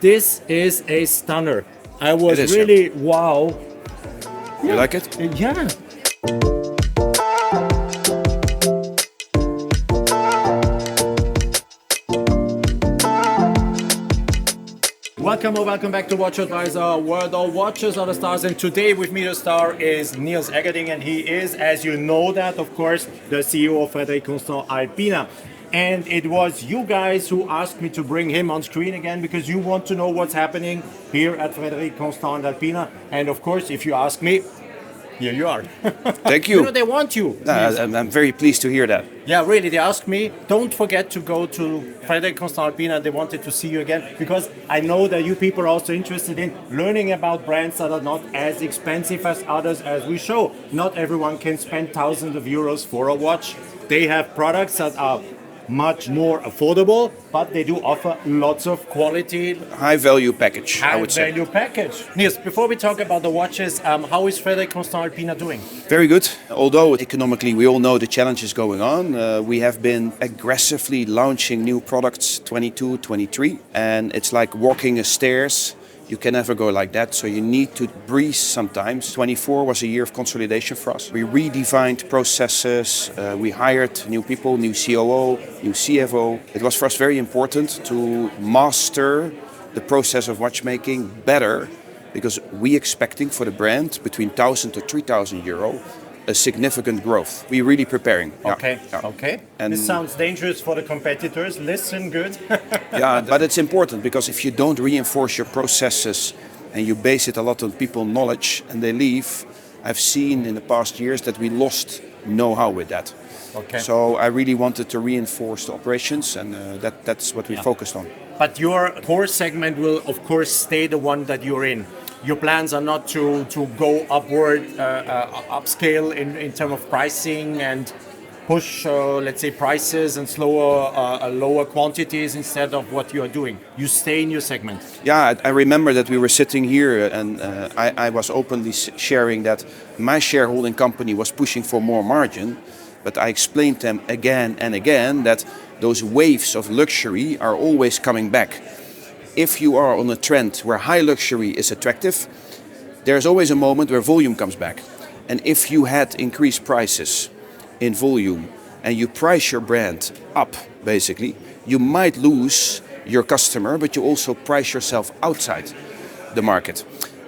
This is a stunner. I was It is, really, wow. You like it? Yeah. Welcome back to WatchAdvisor, where the watches are the stars. And today with me the star is Niels Eggerding, and he is, as you know that, of course, the CEO of Frédérique Constant Alpina. And it was you guys who asked me to bring him on screen again because you want to know what's happening here at Frédérique Constant and Alpina. And of course, if you ask me, here you are. Thank you. You know, they want you. I'm very pleased to hear that. Yeah, really, they asked me, don't forget to go to Frédérique Constant Alpina. They wanted to see you again because I know that you people are also interested in learning about brands that are not as expensive as others, as we show. Not everyone can spend thousands of euros for a watch. They have products that are much more affordable, but they do offer lots of quality. High value package, I would say. Value package. Niels, before we talk about the watches, how is Frédérique Constant Alpina doing? Very good. Although economically we all know the challenges going on, we have been aggressively launching new products 22, 23, and it's like walking a stairs. You can never go like that, so you need to breathe sometimes. 24 was a year of consolidation for us. We redefined processes, we hired new people, new COO, new CFO. It was for us very important to master the process of watchmaking better because we expecting for the brand between 1,000 to 3,000 euro a significant growth. We're really preparing. Okay. And this sounds dangerous for the competitors. Listen, good. Yeah, but it's important because if you don't reinforce your processes and you base it a lot on people knowledge and they leave, I've seen in the past years that we lost know-how with that. Okay. So I really wanted to reinforce the operations and that's what we focused on. But your core segment will, of course, stay the one that you're in. Your plans are not to go upward, upscale in terms of pricing and push, let's say, prices and lower quantities instead of what you are doing. You stay in your segment. Yeah, I remember that we were sitting here and I was openly sharing that my shareholding company was pushing for more margin, but I explained to them again and again that those waves of luxury are always coming back. If you are on a trend where high luxury is attractive, there's always a moment where volume comes back. And if you had increased prices in volume and you price your brand up, basically, you might lose your customer, but you also price yourself outside the market.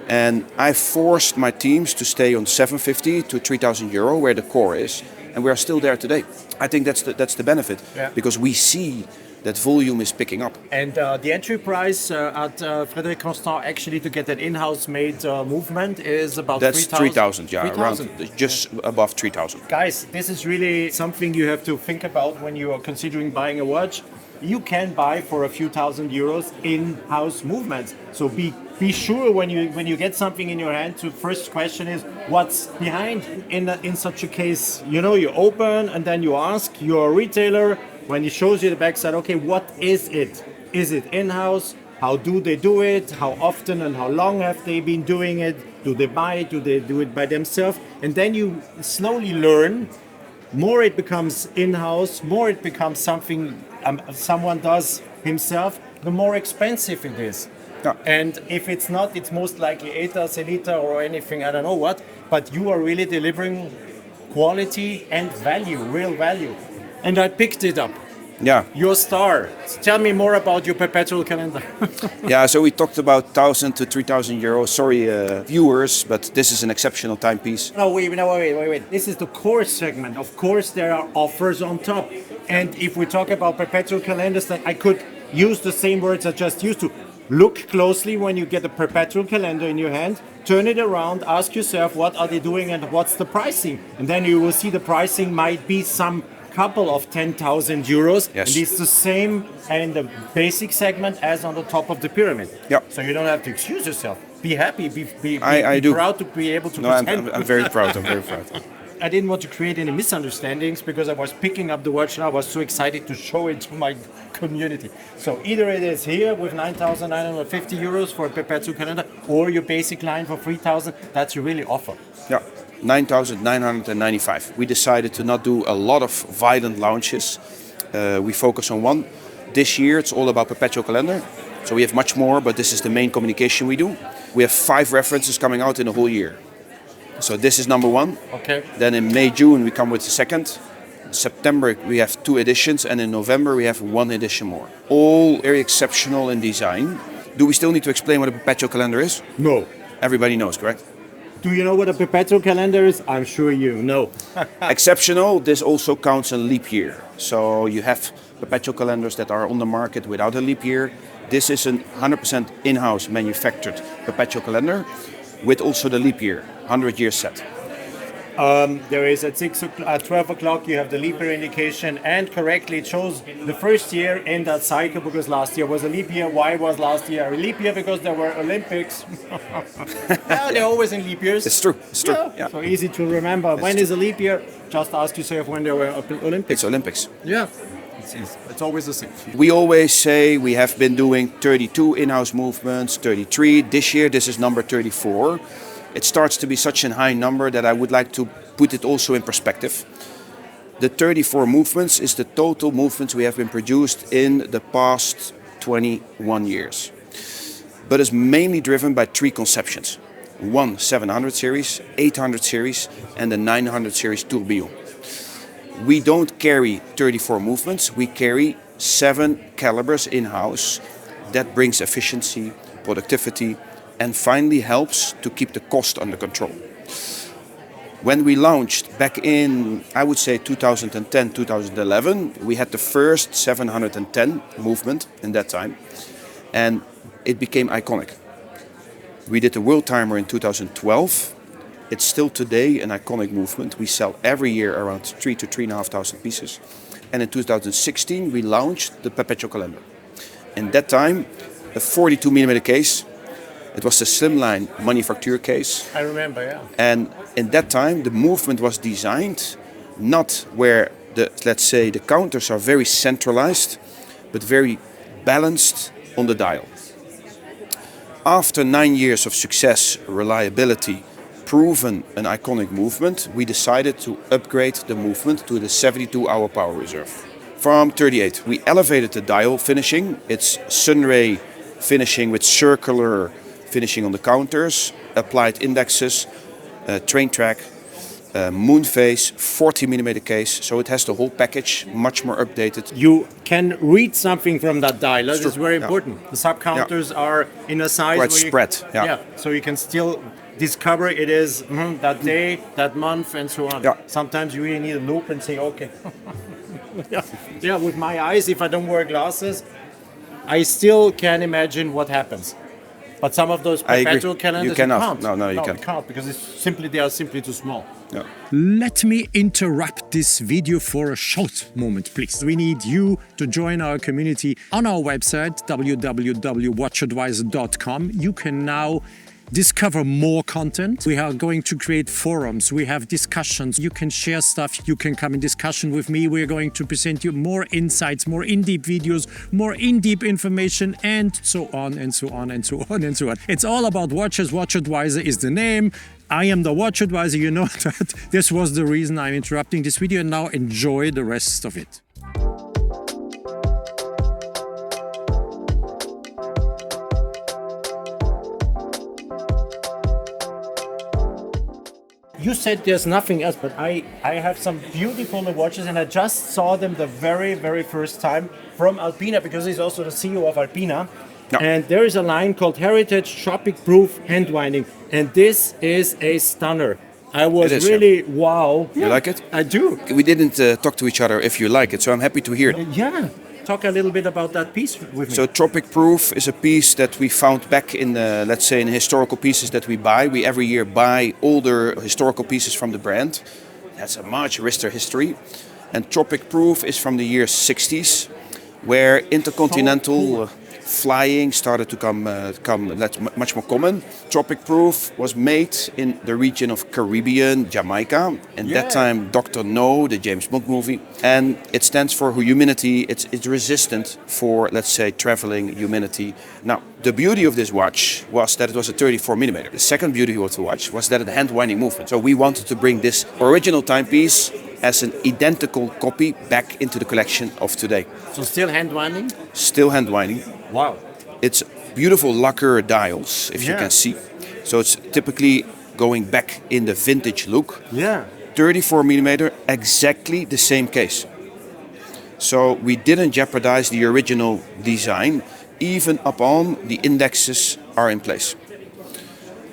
And I forced my teams to stay on 750 to 3,000 euro, where the core is, and we are still there today. I think that's the benefit, because we see that volume is picking up. And the entry price at Frédérique Constant, actually to get an in-house made movement is about 3,000. That's 3,000, yeah, 3,000. around just above 3,000. Guys, this is really something you have to think about when you are considering buying a watch. You can buy for a few thousand euros in-house movements. So be sure when you get something in your hand, the first question is what's behind in such a case. You know, you open and then you ask your retailer. When he shows you the backside, okay, what is it? Is it in-house? How do they do it? How often and how long have they been doing it? Do they buy it? Do they do it by themselves? And then you slowly learn. More it becomes in-house, more it becomes something someone does himself, the more expensive it is. Yeah. And if it's not, it's most likely ETA, Celita or anything, I don't know what, but you are really delivering quality and value, real value. And I picked it up. Yeah. Your star. Tell me more about your Perpetual calendar. Yeah, so we talked about 1,000 to 3,000 euros. Sorry, viewers, but this is an exceptional timepiece. No, wait. This is the core segment. Of course, there are offers on top. And if we talk about Perpetual calendars, then I could use the same words I just used to. Look closely when you get a Perpetual calendar in your hand. Turn it around. Ask yourself, what are they doing and what's the pricing? And then you will see the pricing might be some couple of 10,000 euros. Yes. And it's the same in the basic segment as on the top of the pyramid. Yeah. So you don't have to excuse yourself. Be happy. Be proud to be able to present. I'm very proud. I'm very proud. I didn't want to create any misunderstandings because I was picking up the watch and I was so excited to show it to my community. So either it is here with 9,950 euros for a Perpetual calendar or your basic line for 3,000. That's your really offer. Yeah. 9,995. We decided to not do a lot of violent launches. We focus on one. This year it's all about Perpetual calendar. So we have much more, but this is the main communication we do. We have 5 references coming out in a whole year. So this is number 1. Okay. Then in May, June, we come with the second. September, we have 2 editions. And in November, we have 1 edition more. All very exceptional in design. Do we still need to explain what a perpetual calendar is? No. Everybody knows, correct? Do you know what a perpetual calendar is? I'm sure you know. Exceptional, this also counts a leap year. So you have perpetual calendars that are on the market without a leap year. This is a 100% in-house manufactured perpetual calendar with also the leap year, 100-year set. There is at 12 o'clock you have the leap year indication, and correctly it shows the first year in that cycle because last year was a leap year. Why was last year a leap year? Because there were Olympics. Yeah, they're always in leap years. It's true, it's true. Yeah. Yeah. So easy to remember. When is a leap year? Just ask yourself when there were Olympics. It's Olympics. Yeah. It's always the same. We always say we have been doing 32 in-house movements, 33. This year, this is number 34. It starts to be such a high number that I would like to put it also in perspective. The 34 movements is the total movements we have been produced in the past 21 years. But it's mainly driven by 3 conceptions. 1 700 series, 800 series, and the 900 series tourbillon. We don't carry 34 movements, we carry 7 calibres in-house. That brings efficiency, productivity, and finally helps to keep the cost under control. When we launched back in, I would say 2010, 2011, we had the first 710 movement in that time, and it became iconic. We did the World Timer in 2012. It's still today an iconic movement. We sell every year around 3,000 to 3,500 pieces. And in 2016, we launched the Perpetual calendar. In that time, a 42mm case. It was the slimline manufacture case. I remember, yeah. And in that time, the movement was designed not where let's say, the counters are very centralized, but very balanced on the dial. After 9 years of success, reliability, proven an iconic movement, we decided to upgrade the movement to the 72-hour power reserve. From 38, we elevated the dial finishing. It's sunray finishing with circular finishing on the counters, applied indexes, train track, moon phase, 40mm case. So it has the whole package, much more updated. You can read something from that dial. That is very Yeah. important. The sub-counters are in a size Quite where spread. yeah, so you can still discover it is that day, that month, and so on. Yeah. Sometimes you really need a loop and say, okay. Yeah, with my eyes, if I don't wear glasses, I still can imagine what happens. But some of those I agree. perpetual calendars You cannot. can't. No, you can't. You can't because they are simply too small. Yeah. Let me interrupt this video for a short moment, please. We need you to join our community on our website, www.watchadvisor.com. You can now discover more content. We are going to create forums. We have discussions. You can share stuff. You can come in discussion with me. We're going to present you more insights, more in-depth videos, more in-depth information, and so on and so on and so on and so on. It's all about watches. WatchAdvisor is the name. I am the Watch Advisor. You know that. This was the reason I'm interrupting this video, and now enjoy the rest of it. You said there's nothing else, but I have some beautiful watches, and I just saw them the very, very first time from Alpina, because he's also the CEO of Alpina. Yeah. And there is a line called Heritage Tropic Proof Hand Winding, and this is a stunner. I was It is, really wow. You like it? I do. We didn't talk to each other if you like it, so I'm happy to hear it. Yeah. Talk a little bit about that piece with me. So Tropic Proof is a piece that we found back in the, let's say, in the historical pieces that we buy. We every year buy older historical pieces from the brand. That's a much richer history. And Tropic Proof is from the year 60s, where intercontinental flying started to come much more common. Tropic Proof was made in the region of Caribbean, Jamaica. And that time, Dr. No, the James Bond movie. And it stands for humidity. It's resistant for, let's say, traveling humidity. Now, the beauty of this watch was that it was a 34mm. The second beauty of the watch was that it had hand-winding movement. So we wanted to bring this original timepiece as an identical copy back into the collection of today. So still hand winding? Still hand-winding. Wow. It's beautiful lacquer dials, if you can see. So it's typically going back in the vintage look. Yeah. 34 millimeter, exactly the same case. So we didn't jeopardize the original design, even upon the indexes are in place.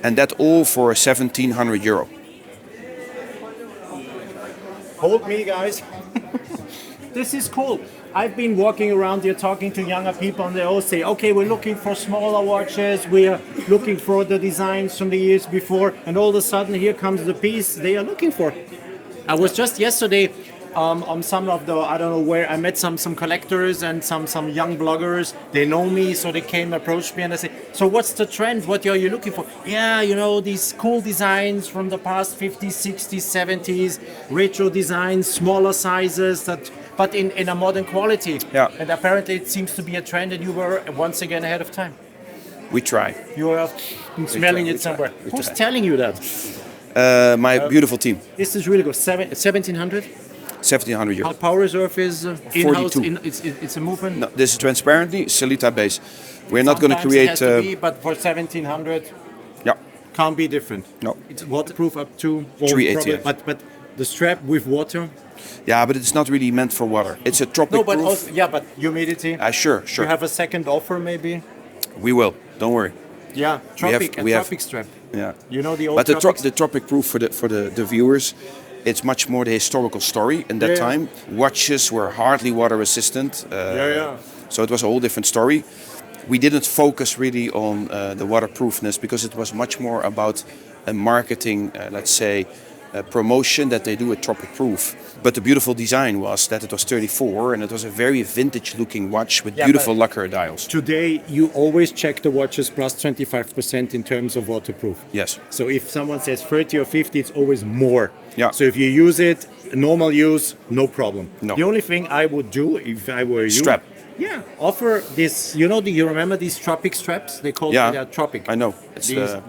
And that all for €1,700. Hold me, guys. This is cool. I've been walking around here talking to younger people, and they all say, okay, we're looking for smaller watches, we are looking for the designs from the years before, and all of a sudden here comes the piece they are looking for. I was just yesterday on some of the, I don't know where, I met some collectors and some young bloggers. They know me, so they came, approached me, and they say, so what's the trend? What are you looking for? Yeah, you know, these cool designs from the past 50s, 60s, 70s, retro designs, smaller sizes, but in a modern quality. Yeah. And apparently it seems to be a trend, and you were once again ahead of time. We try. You are smelling it somewhere. Who's telling you that? My beautiful team. This is really good. 1700? €1,700. Our power reserve is in-house. 42. It's a movement. No, this is transparently Celita base. We're not going to Sometimes create. it has to be, but for 1700, Yeah, can't be different. No. It's waterproof up to 380, probably, but the strap with water. yeah, but it's not really meant for water. It's a tropic No, but proof. also, yeah, but humidity. Sure. You have a second offer, maybe. We will. Don't worry. Yeah, tropic, we have- tropic strap. Yeah. You know the old. But tropics? the tropic proof for the viewers, it's much more the historical story. In that Yeah. time, watches were hardly water resistant. Yeah. So it was a whole different story. We didn't focus really on the waterproofness because it was much more about a marketing, let's say, promotion that they do at tropic proof. But the beautiful design was that it was 34 and it was a very vintage looking watch with beautiful lacquer dials. Today, you always check the watches plus 25% in terms of waterproof. Yes. So if someone says 30 or 50, it's always more. Yeah. So if you use it, normal use, no problem. No. The only thing I would do if I were you... Strap. Yeah, offer this, you know, you remember these tropic straps? They call Yeah, them tropic. I know. It's These, the,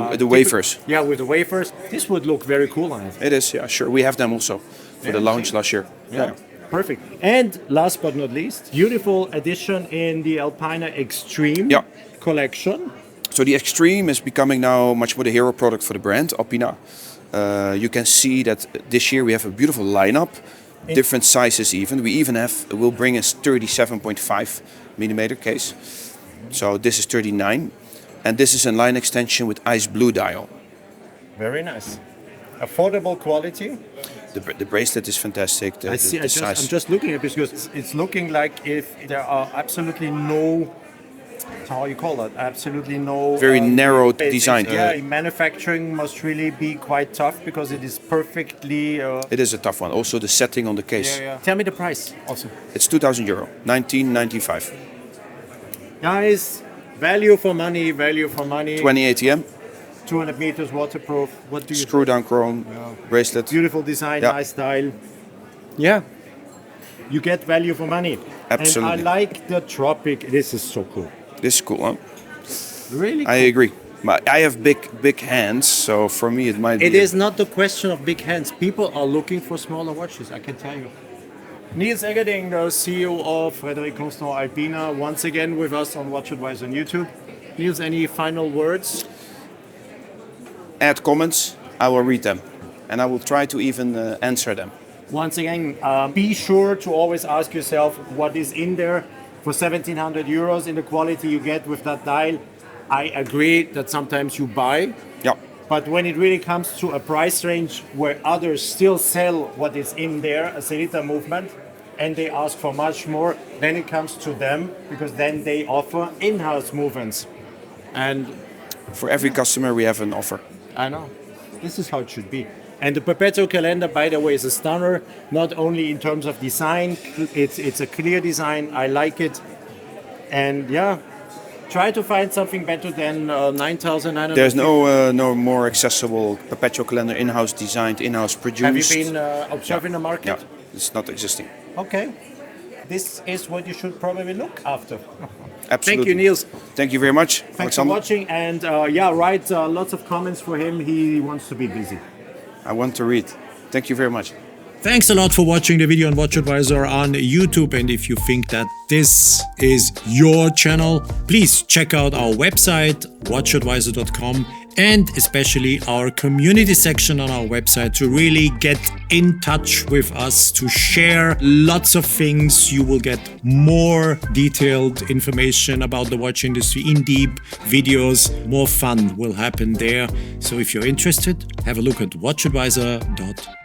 with the wafers. Yeah, with the wafers. This would look very cool on it. It is, yeah, sure. We have them also for the launch last year. Yeah. Perfect. And last but not least, beautiful addition in the Alpina Extreme collection. So the Extreme is becoming now much more the hero product for the brand, Alpina. You can see that this year we have a beautiful lineup, different sizes even. We'll bring a 37.5 millimeter case. So this is 39. And this is a line extension with ice blue dial. Very nice. Affordable quality. The bracelet is fantastic. I'm just looking at this because it's looking like if there are absolutely no, how you call it, absolutely no... Very narrow basics. design. Yeah, manufacturing must really be quite tough because it is perfectly... It is a tough one. Also the setting on the case. Tell me the price also. It's €2,000, 1995. Guys, value for money, value for money. 20 ATM. 200 meters waterproof. What do you Screw down chrome, bracelet. Beautiful design, Yeah. nice style. Yeah. You get value for money. Absolutely. And I like the tropic. This is so cool. This is cool, huh? Really? I agree. But I have big hands, so for me it might be... It is not the question of big hands. People are looking for smaller watches, I can tell you. Niels Eggerding, the CEO of Frédérique Constant Alpina, once again with us on WatchAdvisor on YouTube. Niels, any final words? Add comments, I will read them. And I will try to even answer them. Once again, be sure to always ask yourself what is in there. For 1,700 euros in the quality you get with that dial, I agree that sometimes you buy. Yeah. But when it really comes to a price range where others still sell what is in there, a Celita movement, and they ask for much more, then it comes to them because then they offer in-house movements. And For every customer we have an offer. I know. This is how it should be. And the Perpetual calendar, by the way, is a stunner, not only in terms of design, it's a clear design, I like it. And yeah, try to find something better than 9,900. There's no more accessible Perpetual calendar, in-house designed, in-house produced. Have you been observing the market? Yeah, it's not existing. Okay. This is what you should probably look after. Absolutely. Thank you, Niels. Thank you very much, Thanks Alexander. for watching. And write lots of comments for him. He wants to be busy. I want to read. Thank you very much. Thanks a lot for watching the video on WatchAdvisor on YouTube. And if you think that this is your channel, please check out our website, WatchAdvisor.com, and especially our community section on our website to really get in touch with us, to share lots of things. You will get more detailed information about the watch industry, in-depth videos. More fun will happen there. So if you're interested, have a look at WatchAdvisor.com.